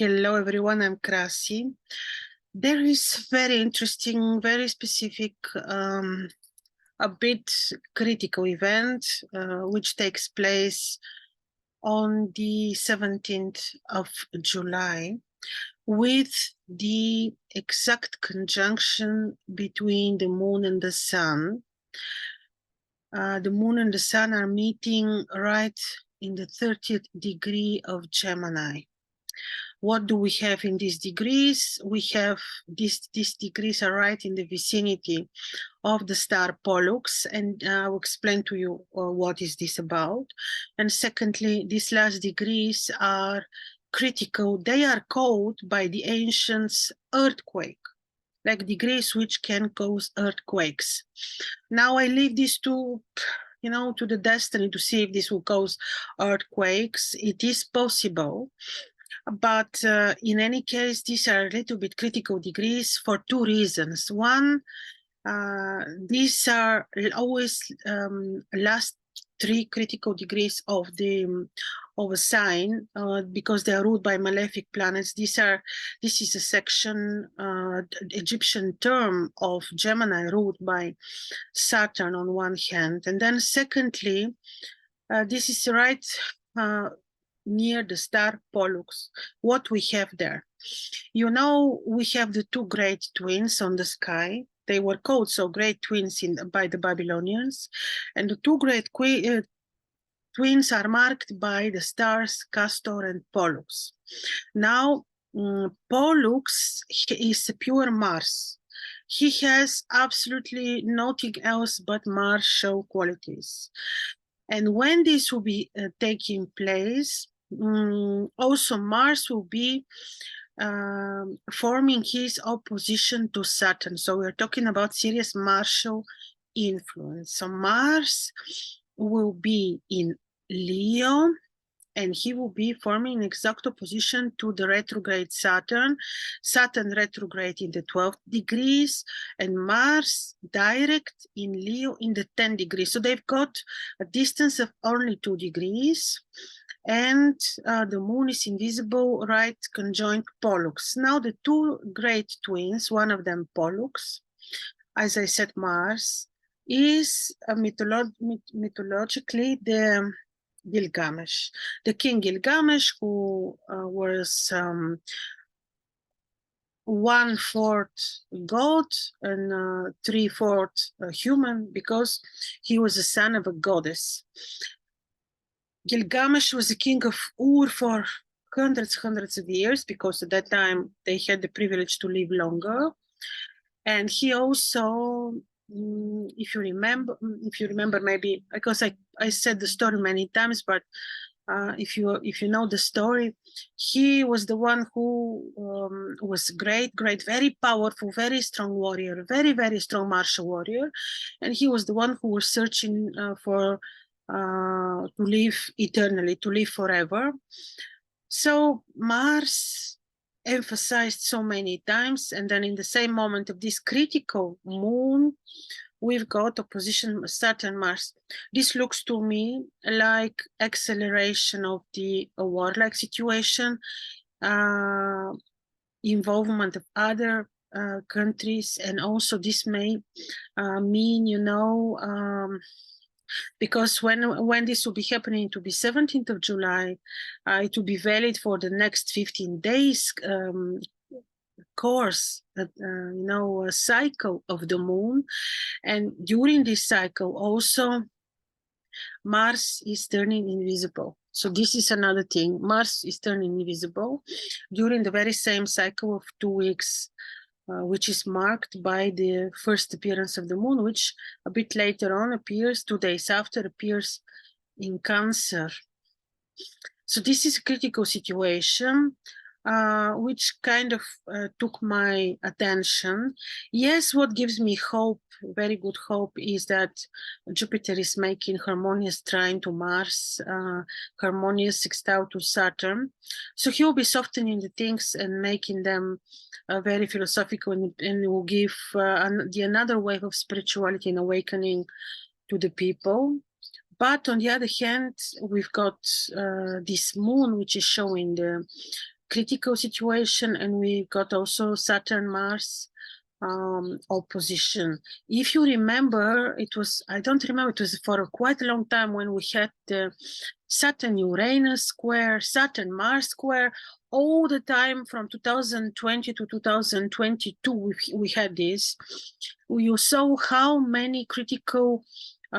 Hello, everyone. I'm Krasi. There is very interesting, very specific, a bit critical event which takes place on the 17th of July with the exact conjunction between the moon and the sun. The moon and the sun are meeting right in the 30th degree of Gemini. What do we have in these degrees? We have these degrees are right in the vicinity of the star Pollux, and I will explain to you what is this about. And secondly, these last degrees are critical. They are called by the ancients earthquake, like degrees which can cause earthquakes. Now I leave these two, to the destiny to see if this will cause earthquakes. It is possible. But in any case, these are a little bit critical degrees for two reasons. One, these are always last three critical degrees of a sign because they are ruled by malefic planets. This is a section, Egyptian term of Gemini ruled by Saturn on one hand, and then secondly, this is right near the star Pollux. What we have there, we have the two great twins on the sky. They were called so great twins by the Babylonians, and the two great twins are marked by the stars Castor and Pollux. Now, Pollux is a pure Mars. He has absolutely nothing else but Mars show qualities. And when this will be taking place, also Mars will be forming his opposition to Saturn. So we're talking about serious martial influence. So Mars will be in Leo, and he will be forming an exact opposition to the retrograde Saturn. Saturn retrograde in the 12th degrees, and Mars direct in Leo in the 10th degree. So they've got a distance of only 2 degrees, and the moon is invisible, right, conjoined Pollux. Now the two great twins, one of them Pollux, as I said, Mars, is mythologically the Gilgamesh, the king Gilgamesh, who was 1/4 god and 3/4 human, because he was a son of a goddess. Gilgamesh was the king of Ur for hundreds of years, because at that time they had the privilege to live longer. And he also, if you remember, maybe because I said the story many times, but if you know the story, he was the one who was great, very powerful, very strong warrior, very strong martial warrior, and he was the one who was searching for to live eternally, to live forever. So Mars emphasized so many times, and then in the same moment of this critical moon, we've got opposition Saturn-Mars. This looks to me like acceleration of the warlike situation, involvement of other countries, and also this may mean, because when this will be happening, it will be 17th of July, it will be valid for the next 15 days course, a cycle of the moon. And during this cycle also, Mars is turning invisible. So this is another thing. Mars is turning invisible during the very same cycle of 2 weeks, which is marked by the first appearance of the moon, which a bit later on appears, 2 days after, appears in Cancer. So this is a critical situation, which kind of took my attention. Yes, what gives me hope, very good hope, is that Jupiter is making harmonious trine to Mars, harmonious sextile to Saturn. So he will be softening the things and making them very philosophical, and will give another wave of spirituality and awakening to the people. But on the other hand, we've got this moon, which is showing the critical situation, and we got also Saturn-Mars opposition. If you remember, it was, I don't remember, it was for quite a long time when we had the Saturn-Uranus square, Saturn-Mars square, all the time from 2020 to 2022, we had this. You saw how many critical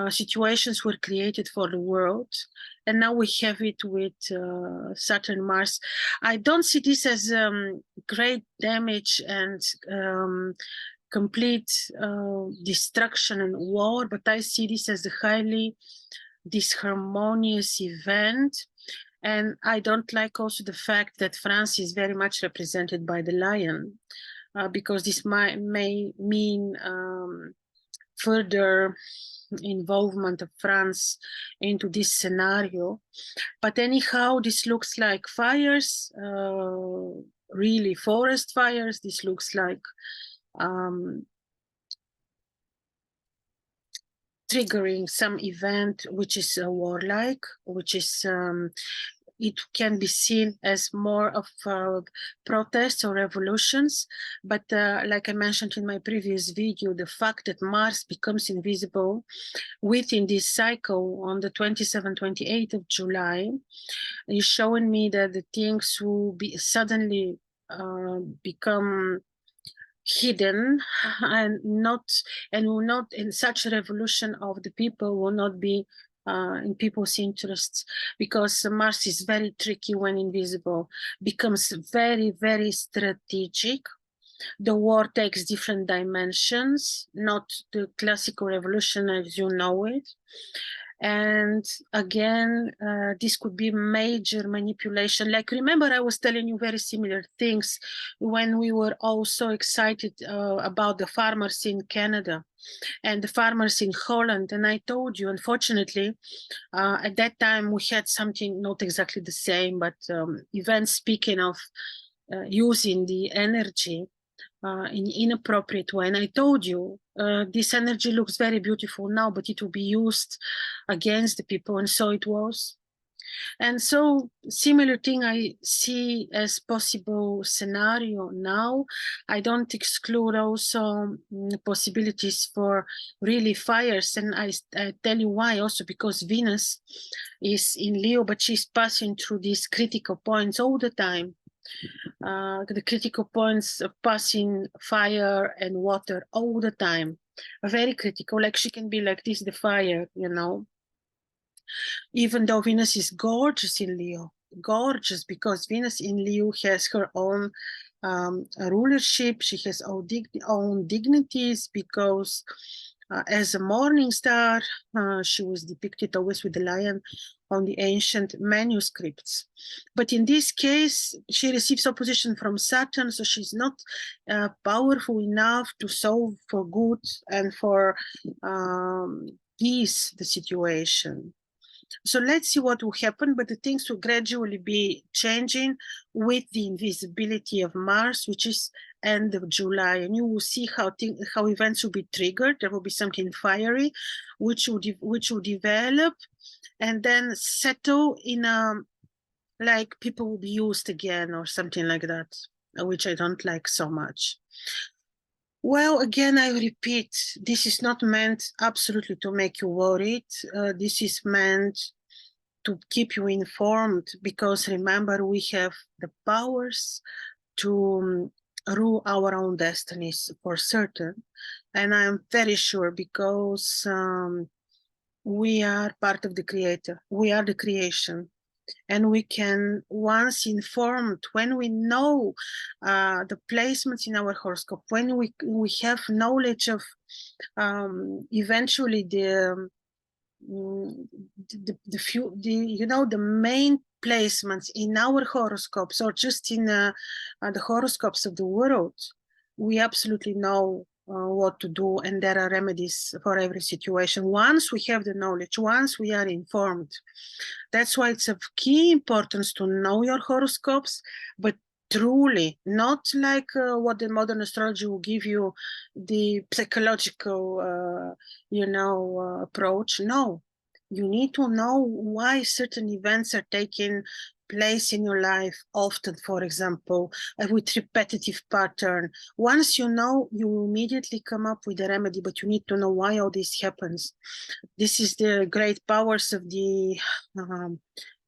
situations were created for the world, and now we have it with Saturn Mars. I don't see this as great damage and complete destruction and war, but I see this as a highly disharmonious event. And I don't like also the fact that France is very much represented by the lion, because this may mean further involvement of France into this scenario. But anyhow, this looks like fires, really forest fires. This looks like triggering some event which is warlike, which is it can be seen as more of protests or revolutions. But like I mentioned in my previous video, the fact that Mars becomes invisible within this cycle on the 27th, 28th of July is showing me that the things will be suddenly become hidden and will not, in such a revolution of the people will not be in people's interests, because Mars is very tricky when invisible, becomes very, very strategic. The war takes different dimensions, not the classical revolution as you know it. And again, this could be major manipulation. Like, remember, I was telling you very similar things when we were all so excited about the farmers in Canada and the farmers in Holland. And I told you, unfortunately, at that time we had something not exactly the same, but events speaking of using the energy in inappropriate way. And I told you, this energy looks very beautiful now, but it will be used against the people, and so it was. And so similar thing I see as possible scenario now. I don't exclude also possibilities for really fires, and I tell you why also, because Venus is in Leo, but she's passing through these critical points all the time. The critical points of passing fire and water all the time, very critical. Like she can be like this, the fire, you know. Even though Venus is gorgeous in Leo, gorgeous, because Venus in Leo has her own rulership. She has own dignities, because as a morning star, she was depicted always with the lion on the ancient manuscripts. But in this case, she receives opposition from Saturn, so she's not powerful enough to solve for good and for peace the situation. So let's see what will happen, but the things will gradually be changing with the invisibility of Mars, which is end of July, and you will see how events will be triggered. There will be something fiery, which will develop, and then settle in a, like people will be used again or something like that, which I don't like so much. Well, again, I repeat, this is not meant absolutely to make you worried. This is meant to keep you informed, because remember, we have the powers to rule our own destinies for certain. And I'm very sure, because we are part of the Creator. We are the creation. And we can, once informed, when we know the placements in our horoscope, when we have knowledge of eventually the main placements in our horoscopes, or just in the horoscopes of the world, we absolutely know what to do, and there are remedies for every situation. Once we have the knowledge, once we are informed, that's why it's of key importance to know your horoscopes, but truly, not like what the modern astrology will give you, the psychological, approach. No, you need to know why certain events are taking place in your life often, for example, with repetitive pattern. Once you know, you immediately come up with a remedy, but you need to know why all this happens. This is the great powers of the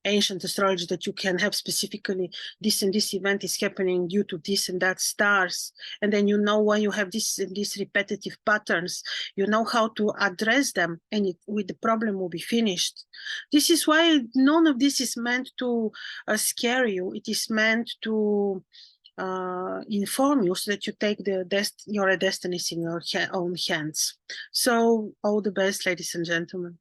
ancient astrology, that you can have specifically this and this event is happening due to this and that stars, and then you know why you have this and these repetitive patterns. You know how to address them, and with the problem will be finished. This is why none of this is meant to scare you. It is meant to inform you, so that you take your destinies in your own hands. So all the best, ladies and gentlemen.